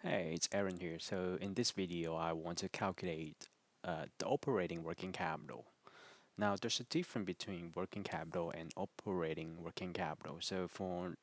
Hey, it's Aaron here. So in this video, I want to calculate the operating working capital. Now, there's a difference between working capital and operating working capital. So for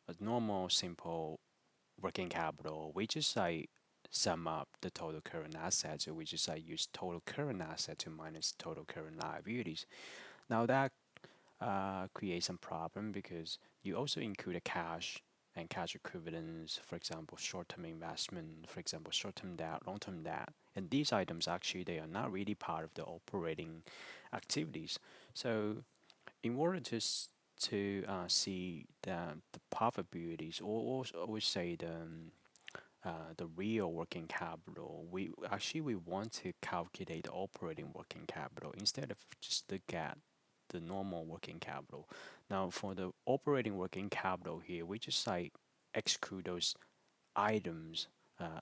a normal, simple working capital, we just like sum up the total current assets, or we just like use total current asset to minus total current liabilities. Now that create some problem because you also include a cash and cash equivalents, for example, short-term investment, for example, short-term debt, long-term debt. And these items actually they are not really part of the operating activities. So in order to see the profitabilities, or always say the real working capital, we want to calculate the operating working capital instead of just look at the normal working capital. Now, for the operating working capital here, we just like exclude those items uh,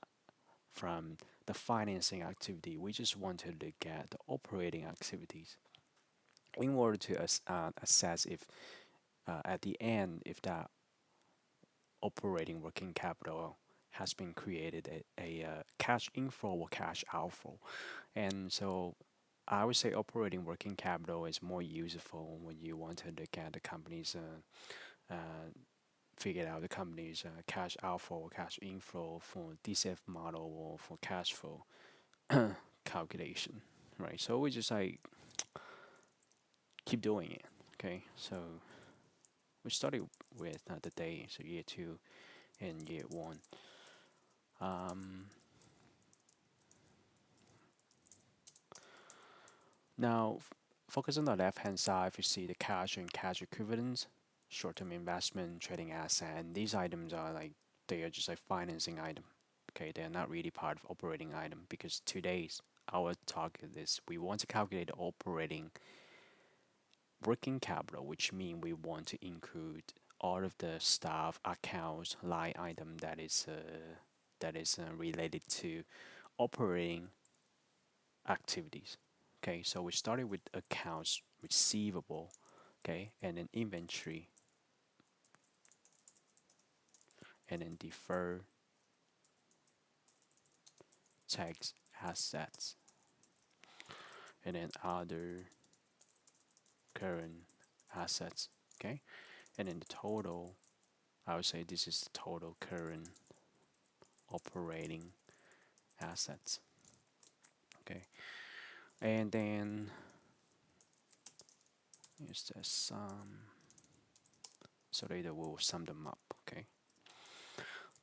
from the financing activity. We just want to look at the operating activities in order to assess if at the end if that operating working capital has been created a cash inflow or cash outflow. And so I would say operating working capital is more useful when you want to look at the company's figure out the company's cash outflow or cash inflow for DCF model or for cash flow calculation, right? So we just like keep doing it. Okay, so we started with the day, so year two and year one. Um, Now, focus on the left-hand side. If you see the cash and cash equivalents, short-term investment, trading asset, and these items are like they are just like financing item. Okay, they are not really part of operating item because today's our target is we want to calculate the operating working capital, which means we want to include all of the staff accounts line item that is related to operating activities. Okay, so we started with accounts receivable, okay, and then inventory, and then deferred tax assets, and then other current assets, okay, and then the total. I would say this is the total current operating assets, okay, and then here's the sum. So later we'll sum them up, okay.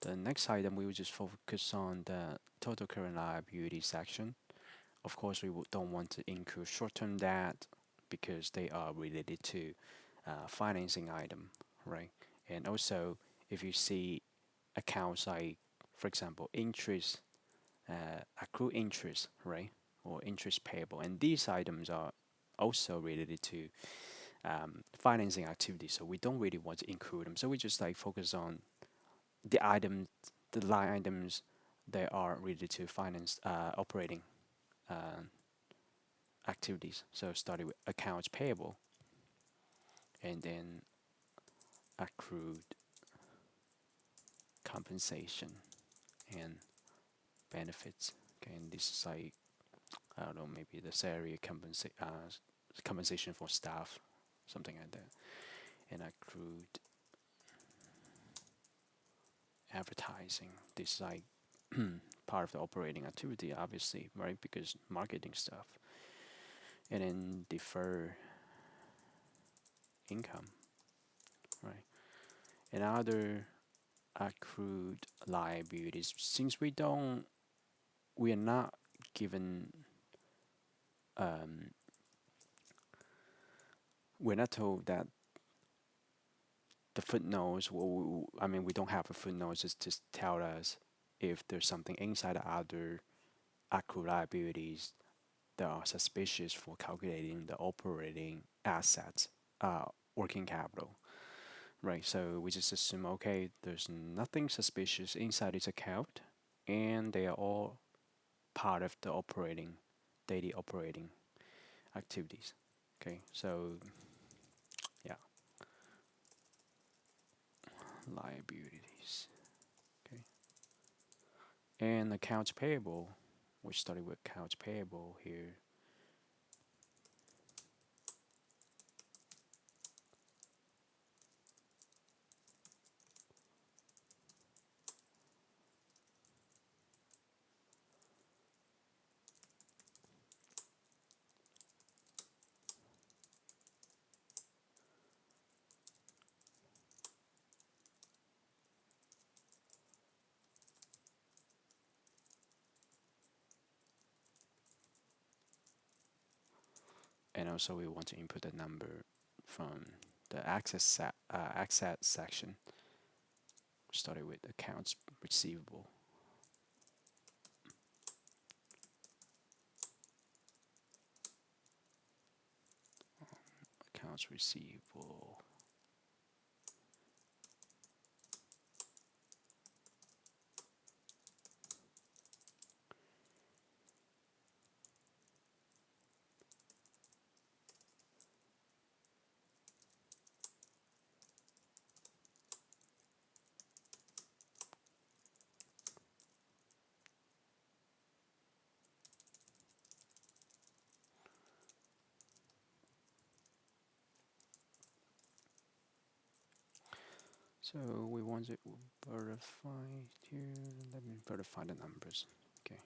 The next item we will just focus on the total current liability section. Of course, we don't want to include short-term debt because they are related to financing item, right? And also, if you see accounts like, for example, interest, accrued interest, right, or interest payable, and these items are also related to financing activities. So we don't really want to include them. So we just like focus on the items, the line items that are related to finance operating uh, activities. So starting with accounts payable and then accrued compensation and benefits. Okay, and this is like I don't know, maybe the salary compensation for staff, something like that, and accrued advertising. This is like part of the operating activity, obviously, right? Because marketing stuff, and then defer income, right? And other accrued liabilities. Since we are not given, um, we're not told that the footnotes. I mean, we don't have a footnote. Just tell us if there's something inside the other accrued liabilities that are suspicious for calculating the operating assets, working capital. Right, so we just assume okay, there's nothing suspicious inside this account, and they are all part of the daily operating activities. Okay, so yeah, liabilities. Okay, And accounts payable, we started with accounts payable here. And also we want to input the number from the access section. Started with accounts receivable. Accounts receivable. So we want to verify here. Let me verify the numbers. Okay.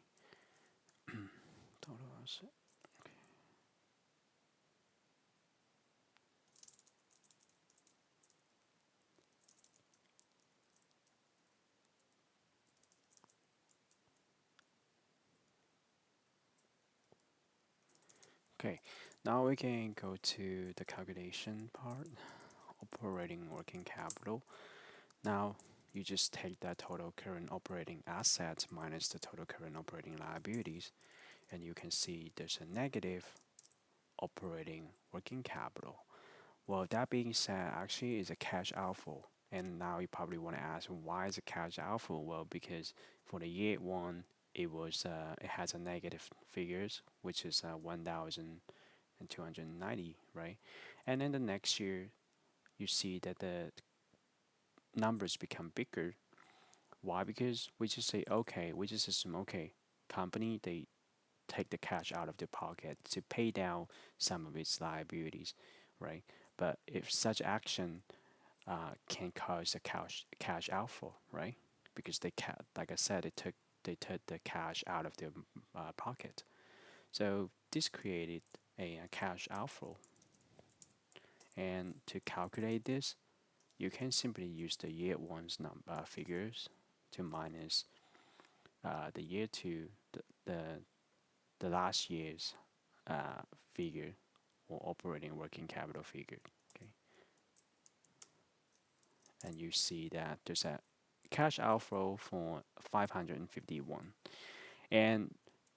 Total asset. Okay. Now we can go to the calculation part, operating working capital. Now you just take that total current operating assets minus the total current operating liabilities, and you can see there's a negative operating working capital. Well, that being said, actually is a cash outflow. And now you probably want to ask, why is it cash outflow? Well, because for the year one, it has a negative figures, which is 1,290, right? And then the next year, you see that the numbers become bigger. Why? Because we just say, okay, we just assume, okay, company they take the cash out of their pocket to pay down some of its liabilities, right? But if such action can cause a cash outflow, right? Because like I said, they took the cash out of their pocket. So this created a cash outflow. And to calculate this, you can simply use the year one's figures to minus the year two, the the last year's uh, figure or operating working capital figure. Okay, and you see that there's a cash outflow for 551. And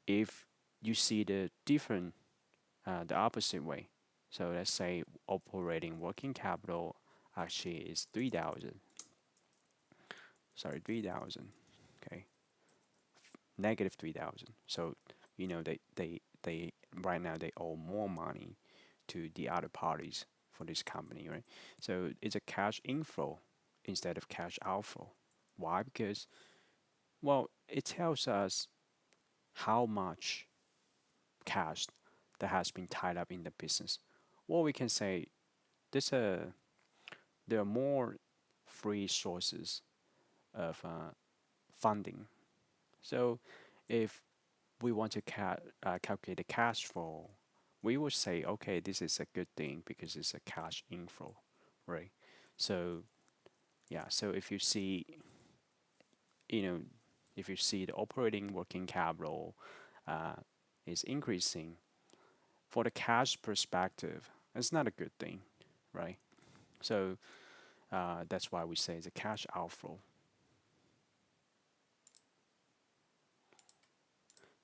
if you see the different, the opposite way, so let's say operating working capital actually is 3,000. Sorry, 3,000. Okay, negative 3,000. So they right now they owe more money to the other parties for this company, right? So it's a cash inflow instead of cash outflow. Why? Because, well, it tells us how much cash that has been tied up in the business. Well, we can say there's a there are more free sources of funding. So if we want to calculate the cash flow, we would say, okay, this is a good thing because it's a cash inflow, right? So yeah, so if you see, you know, if you see the operating working capital uh, is increasing, for the cash perspective, it's not a good thing, right? So that's why we say it's a cash outflow.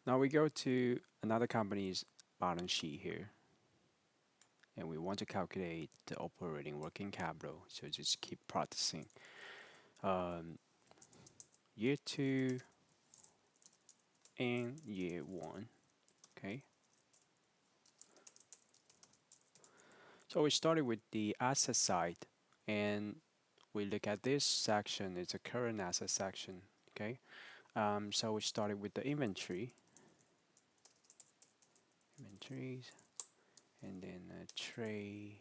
Now we go to another company's balance sheet here, and we want to calculate the operating working capital. So just keep practicing. Um, Year two and year one. Okay. So we started with the asset side, and we look at this section. It's a current asset section. Okay. So we started with the inventories, and then tray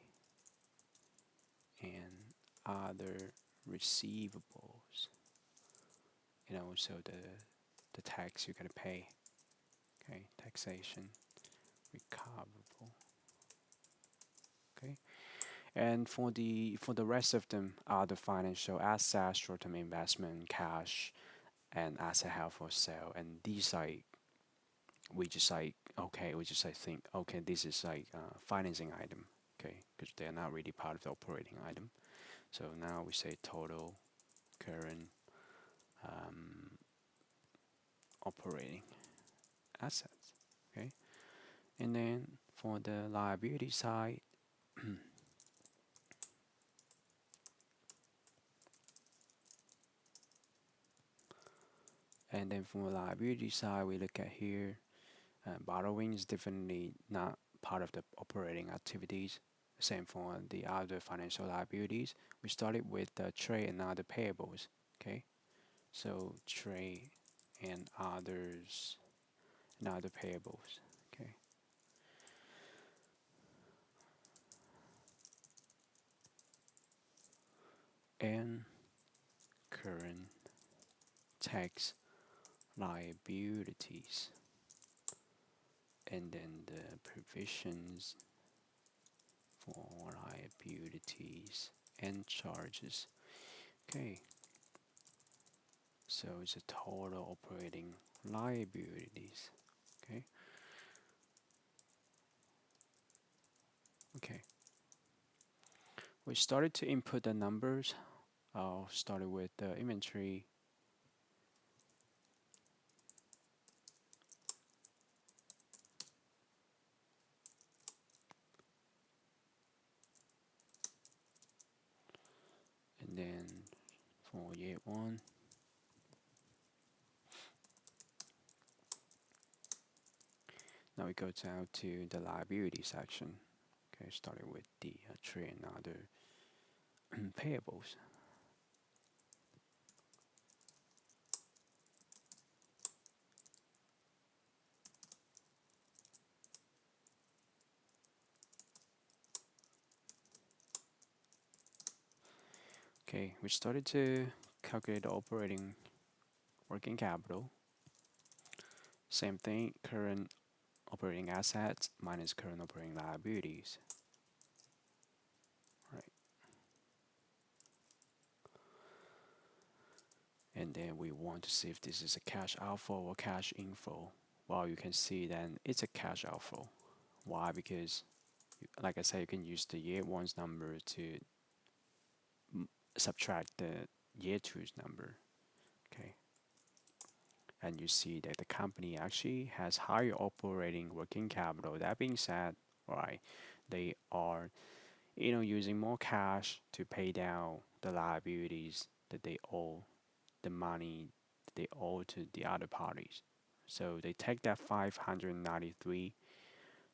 and other receivables, and also the tax you gotta pay. Okay, taxation, recoverable. Okay, and for the rest of them are the financial assets, short-term investment, cash, and asset held for sale. And these like we just like okay, we just like think okay, this is like financing item. Okay, because they're not really part of the operating item. So now we say total current operating assets. Okay, and then for the liability side, and then for the liability side, we look at here. Borrowing is definitely not part of the operating activities. Same for the other financial liabilities. We started with the trade and other payables. Okay, so trade and others and other payables. Okay, and current tax liabilities, and then the provisions for liabilities and charges. Okay, so it's a total operating liabilities. Okay, okay. We started to input the numbers. I'll start with the inventory, and then for year one, now we go down to the liability section. Okay, starting with the trade and other payables. Okay, we started to calculate the operating working capital. Same thing, current operating assets minus current operating liabilities. Right, and then we want to see if this is a cash outflow or cash inflow. Well, you can see then it's a cash outflow. Why? Because, like I said, you can use the year one's number to subtract the year two's number. Okay, and you see that the company actually has higher operating working capital. That being said, right, they are using more cash to pay down the liabilities that they owe, the money they owe to the other parties. So they take that 593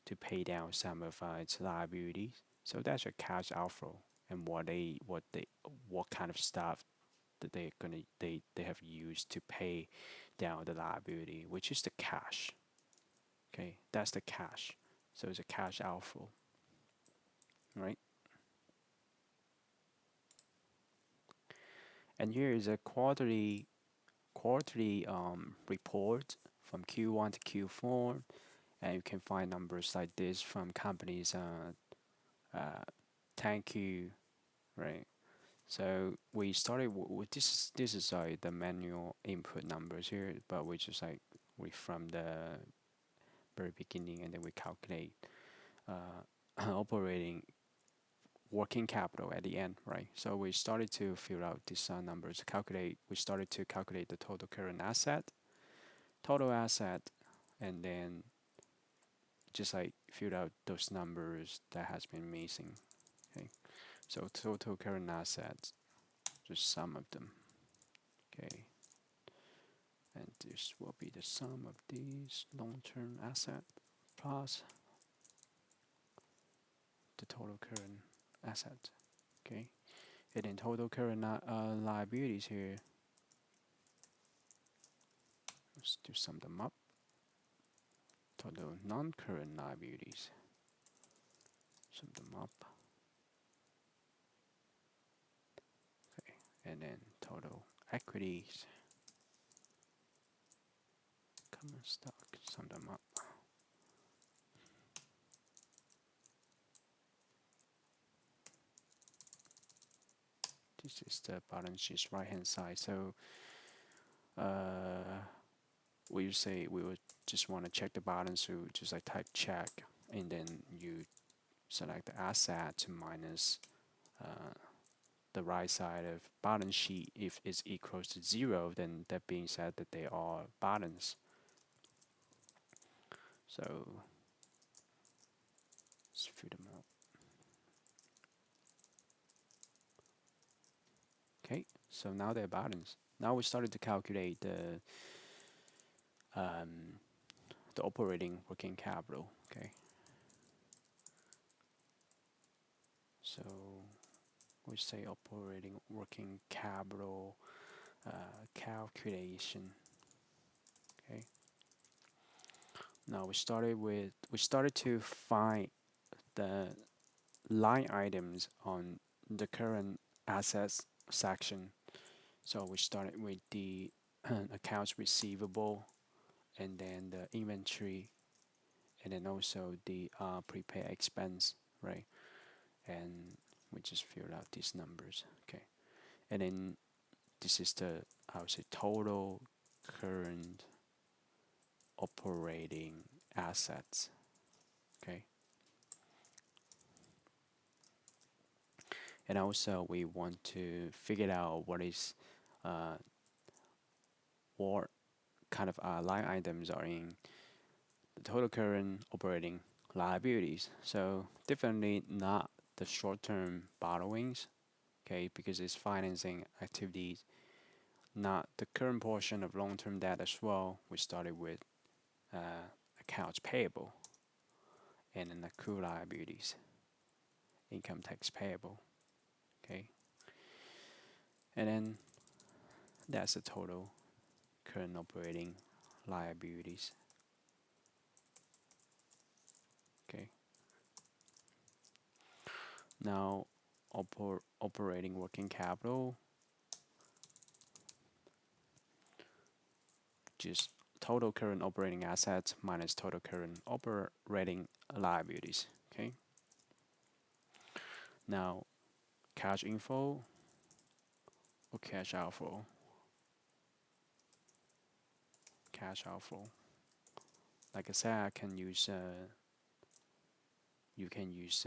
to pay down some of its liabilities. So that's a cash outflow. And what kind of stuff that they have used to pay down the liability, which is the cash. Okay, that's the cash. So it's a cash outflow, right? And here is a quarterly report from Q1 to Q4, and you can find numbers like this from companies. Uh, Thank you, right? So we started with this. This is like the manual input numbers here, but we just like we from the very beginning, and then we calculate operating working capital at the end, right? So we started to fill out these numbers. Calculate. We started to calculate the total current total asset, and then just like fill out those numbers that has been missing. Okay, so total current assets, just sum of them. Okay, and this will be the sum of these long-term asset plus the total current asset. Okay, and then total current liabilities here Let's do sum them up. Total non-current liabilities. Sum them up. Okay, and then total equities. Common stock. Sum them up. This is the balance sheet right hand side. So we say we would just want to check the balance, so just like type check, and then you select the asset minus the right side of balance sheet. If it's equals to 0, then that being said that they are balanced. So let's fill them out. Okay, so now they're balanced. Now we started to calculate the operating working capital. Okay, so we say operating working capital calculation. Okay, now we started to find the line items on the current assets section. So we started with the accounts receivable, and then the inventory, and then also the prepaid expense, right? And we just filled out these numbers. Okay, and then this is the, I would say, total current operating assets. Okay, and also we want to figure out uh, what kind of line items are in the total current operating liabilities. So definitely not the short-term borrowings, okay, because it's financing activities, not the current portion of long-term debt as well. We started with accounts payable, and then accrued liabilities, income tax payable, okay, and then that's the total current operating liabilities. Okay, now operating working capital, just total current operating assets minus total current operating liabilities. Okay, now cash inflow or cash outflow. Cash outflow. Like I said, I can use you can use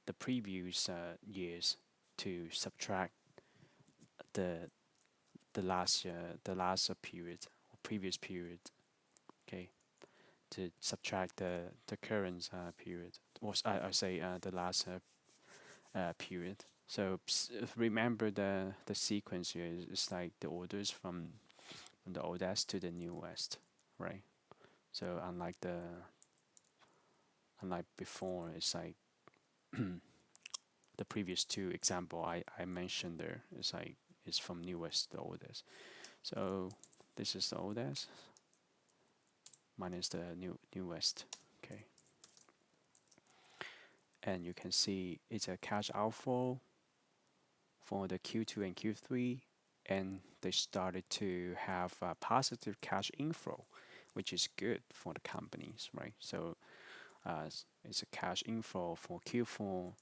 the previous years to subtract the the last period or previous period. Okay, to subtract the current period, or I say the last period. So remember the sequence here is like the orders from the oldest to the newest, right? So unlike before, it's like the previous two example I mentioned there. It's like it's from newest to oldest. So this is the oldest minus the newest. Okay, and you can see it's a cash outflow for the Q2 and Q3, and they started to have a positive cash inflow, which is good for the companies, right? So it's a cash inflow for Q4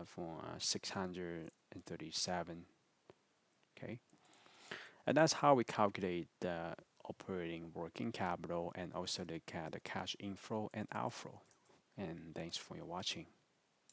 for 637. Okay, and that's how we calculate the operating working capital and also the cash inflow and outflow. And thanks for your watching.